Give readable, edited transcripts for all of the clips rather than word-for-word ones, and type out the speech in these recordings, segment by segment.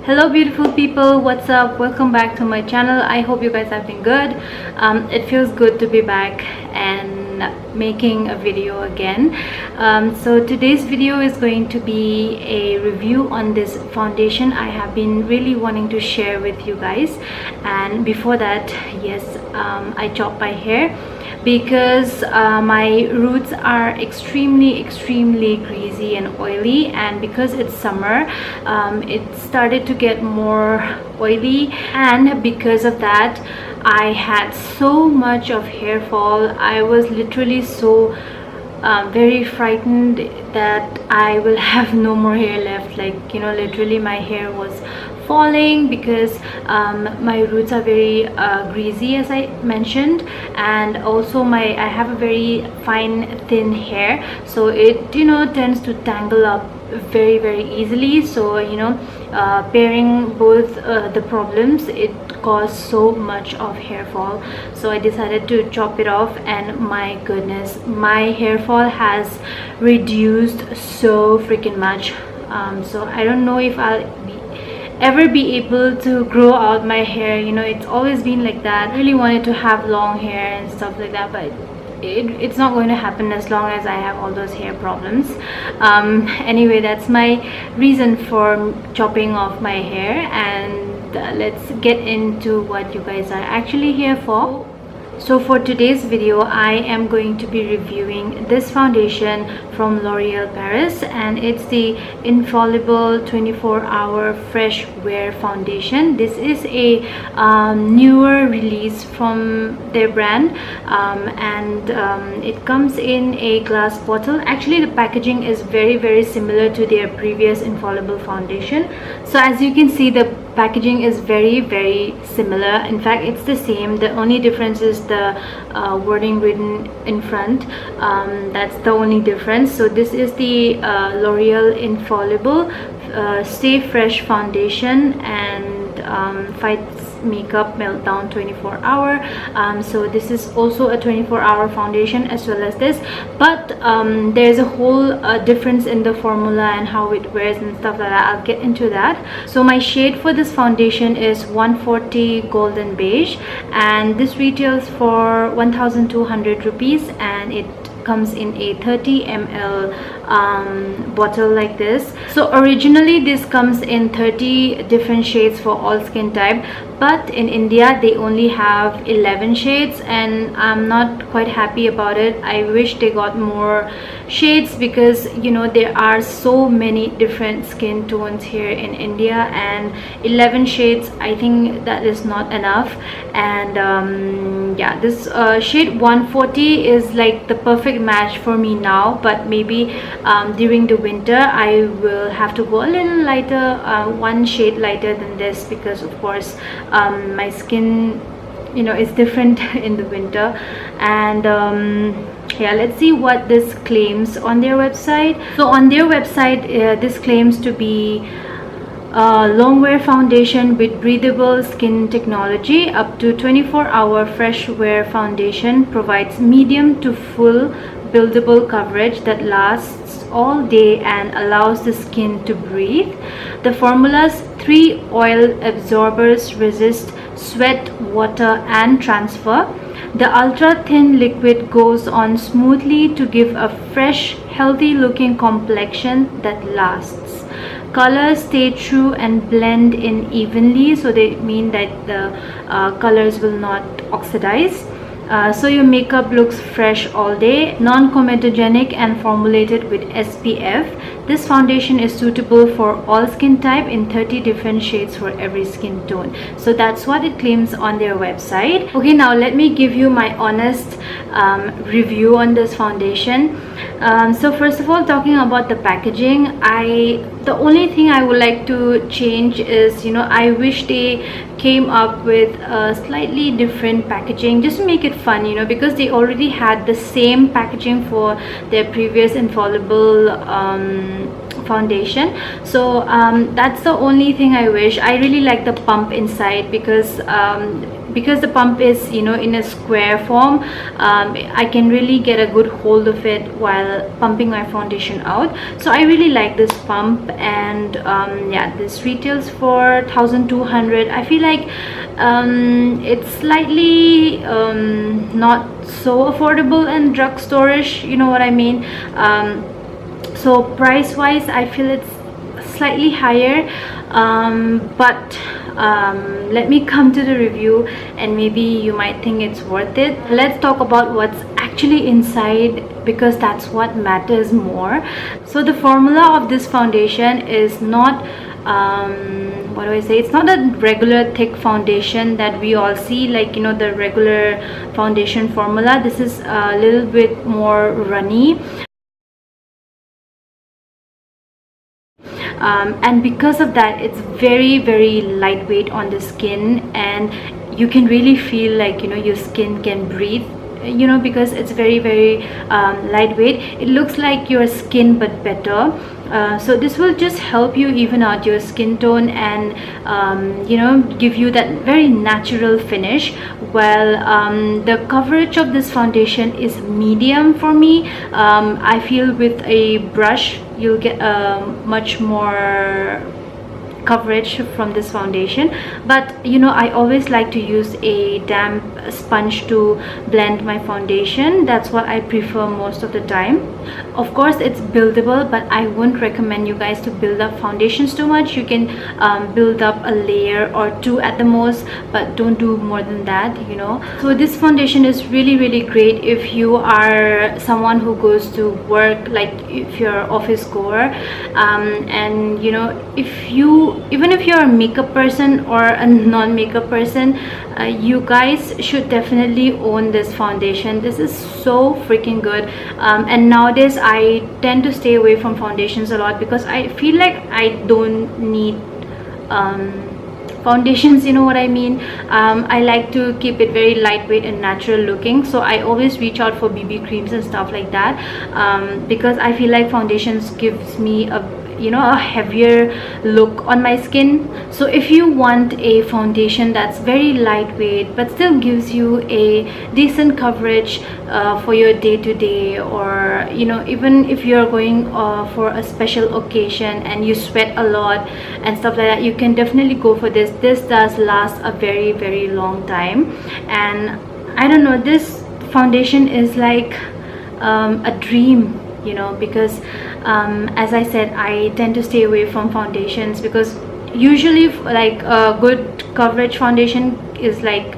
Hello beautiful people, what's up? Welcome back to my channel. I hope you guys have been good. It feels good to be back and making a video again. So today's video is going to be a review on this foundation I have been really wanting to share with you guys. And before that, yes, I chopped my hair because my roots are extremely greasy and oily, and because it's summer, it started to get more oily, and because of that I had so much of hair fall. I was literally so very frightened that I will have no more hair left. Like, you know, literally my hair was falling because my roots are very greasy, as I mentioned, and also I have a very fine thin hair, so it, you know, tends to tangle up very easily. So, you know, pairing both the problems, it caused so much of hair fall. So I decided to chop it off, and my goodness, my hair fall has reduced so freaking much. So I don't know if I'll ever be able to grow out my hair. You know, it's always been like that. I really wanted to have long hair and stuff like that, but it's not going to happen as long as I have all those hair problems. Anyway, that's my reason for chopping off my hair, and let's get into what you guys are actually here for. So for today's video, I am going to be reviewing this foundation from L'Oreal Paris, and it's the Infallible 24-hour fresh wear foundation. This is a newer release from their brand, and it comes in a glass bottle. Actually, the packaging is very similar to their previous Infallible foundation. So as you can see, the packaging is very similar. In fact, it's the same. The only difference is the wording written in front. That's the only difference. So this is the L'Oreal Infallible Stay Fresh Foundation, and fights makeup meltdown 24-hour. So this is also a 24-hour foundation as well as this, but there's a whole difference in the formula and how it wears and stuff like that. I'll get into that. So my shade for this foundation is 140 Golden Beige, and this retails for 1,200 rupees, and it comes in a 30 ml bottle like this. So originally this comes in 30 different shades for all skin type, but in India they only have 11 shades, and I'm not quite happy about it. I wish they got more shades because, you know, there are so many different skin tones here in India, and 11 shades, I think that is not enough. And yeah, this shade 140 is like the perfect match for me now, but maybe during the winter I will have to go a little lighter, one shade lighter than this, because of course my skin, you know, is different in the winter. And yeah, let's see what this claims on their website. So on their website, this claims to be long wear foundation with breathable skin technology. Up to 24-hour fresh wear foundation provides medium to full buildable coverage that lasts all day and allows the skin to breathe. The formula's 3 oil absorbers resist sweat, water and transfer. The ultra thin liquid goes on smoothly to give a fresh, healthy looking complexion that lasts. Colors stay true and blend in evenly, so they mean that the colors will not oxidize. So your makeup looks fresh all day. Non-comedogenic and formulated with SPF. This foundation is suitable for all skin type in 30 different shades for every skin tone. So that's what it claims on their website. Okay, now let me give you my honest review on this foundation. So first of all, talking about the packaging, the only thing I would like to change is, you know, I wish they came up with a slightly different packaging just to make it fun, you know, because they already had the same packaging for their previous Infallible foundation. So that's the only thing I wish. I really like the pump inside because the pump is, you know, in a square form. I can really get a good hold of it while pumping my foundation out. So I really like this pump. And yeah, this retails for 1,200. I feel like it's slightly not so affordable and drugstore-ish, you know what I mean. So price wise I feel it's slightly higher, but let me come to the review and maybe you might think it's worth it. Let's talk about what's actually inside, because that's what matters more. So the formula of this foundation is not what do I say, it's not a regular thick foundation that we all see, like, you know, the regular foundation formula. This is a little bit more runny. And because of that, it's very lightweight on the skin, and you can really feel like, you know, your skin can breathe, you know, because it's very lightweight. It looks like your skin but better. So this will just help you even out your skin tone and you know, give you that very natural finish. Well, the coverage of this foundation is medium for me. I feel with a brush you'll get much more coverage from this foundation, but you know, I always like to use a damp sponge to blend my foundation. That's what I prefer most of the time. Of course it's buildable, but I wouldn't recommend you guys to build up foundations too much. You can build up a layer or two at the most, but don't do more than that, you know. So this foundation is really great if you are someone who goes to work, like if you're an office goer, and you know, even if you're a makeup person or a non-makeup person, you guys should definitely own this foundation. This is so freaking good. And nowadays I tend to stay away from foundations a lot because I feel like I don't need foundations, you know what I mean. I like to keep it very lightweight and natural looking, so I always reach out for BB creams and stuff like that, because I feel like foundations gives me a, you know, a heavier look on my skin. So if you want a foundation that's very lightweight but still gives you a decent coverage for your day-to-day, or you know, even if you're going for a special occasion and you sweat a lot and stuff like that, you can definitely go for this. This does last a very long time, and I don't know, this foundation is like a dream, you know, because as I said, I tend to stay away from foundations because usually like a good coverage foundation is like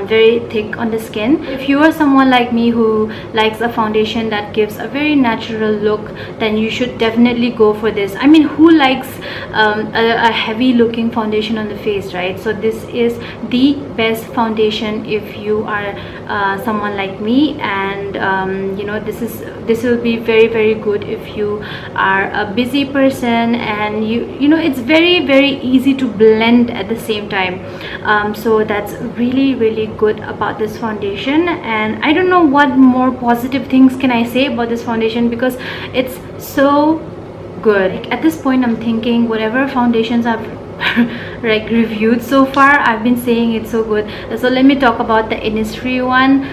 very thick on the skin. If you are someone like me who likes a foundation that gives a very natural look, then you should definitely go for this. I mean, who likes a heavy looking foundation on the face, right? So this is the best foundation if you are someone like me, and you know, this will be very good if you are a busy person and you know, it's very easy to blend at the same time. So that's really good about this foundation, and I don't know what more positive things can I say about this foundation because it's so good. Like, at this point I'm thinking whatever foundations I've like reviewed so far, I've been saying it's so good. So let me talk about the Innisfree one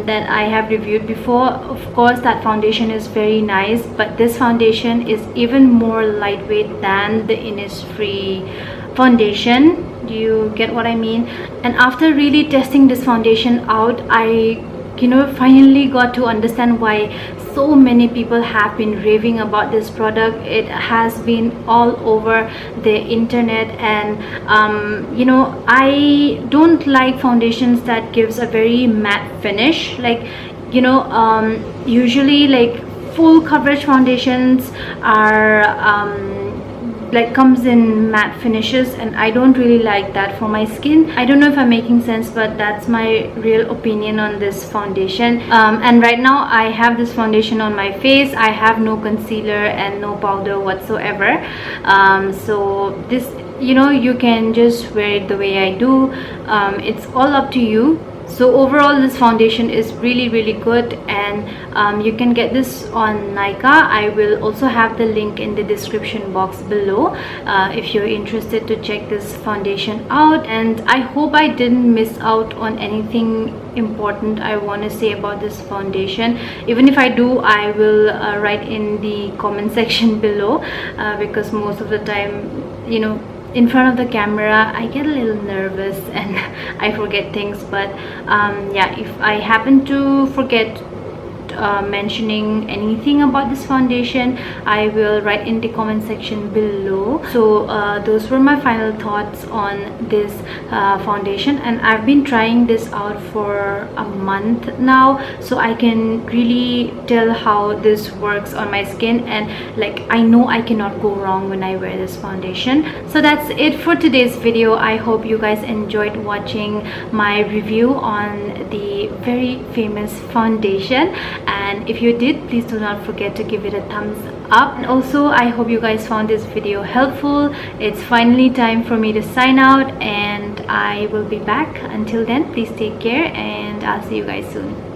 that I have reviewed before. Of course that foundation is very nice, but this foundation is even more lightweight than the Innisfree foundation. Do you get what I mean? And after really testing this foundation out, I, you know, finally got to understand why so many people have been raving about this product. It has been all over the internet, and you know, I don't like foundations that gives a very matte finish. Like, you know, usually like full coverage foundations are like comes in matte finishes, and I don't really like that for my skin. I don't know if I'm making sense, but that's my real opinion on this foundation. And right now I have this foundation on my face. I have no concealer and no powder whatsoever. So this, you know, you can just wear it the way I do. It's all up to you. So overall, this foundation is really good, and you can get this on Nykaa. I will also have the link in the description box below if you're interested to check this foundation out. And I hope I didn't miss out on anything important I want to say about this foundation. Even if I do, I will write in the comment section below, because most of the time, you know, in front of the camera I get a little nervous and I forget things. But yeah, if I happen to forget mentioning anything about this foundation, I will write in the comment section below. So those were my final thoughts on this foundation, and I've been trying this out for a month now, so I can really tell how this works on my skin, and like I know I cannot go wrong when I wear this foundation. So that's it for today's video. I hope you guys enjoyed watching my review on the very famous foundation, and if you did, please do not forget to give it a thumbs up. And also, I hope you guys found this video helpful. It's finally time for me to sign out, and I will be back. Until then, please take care, and I'll see you guys soon.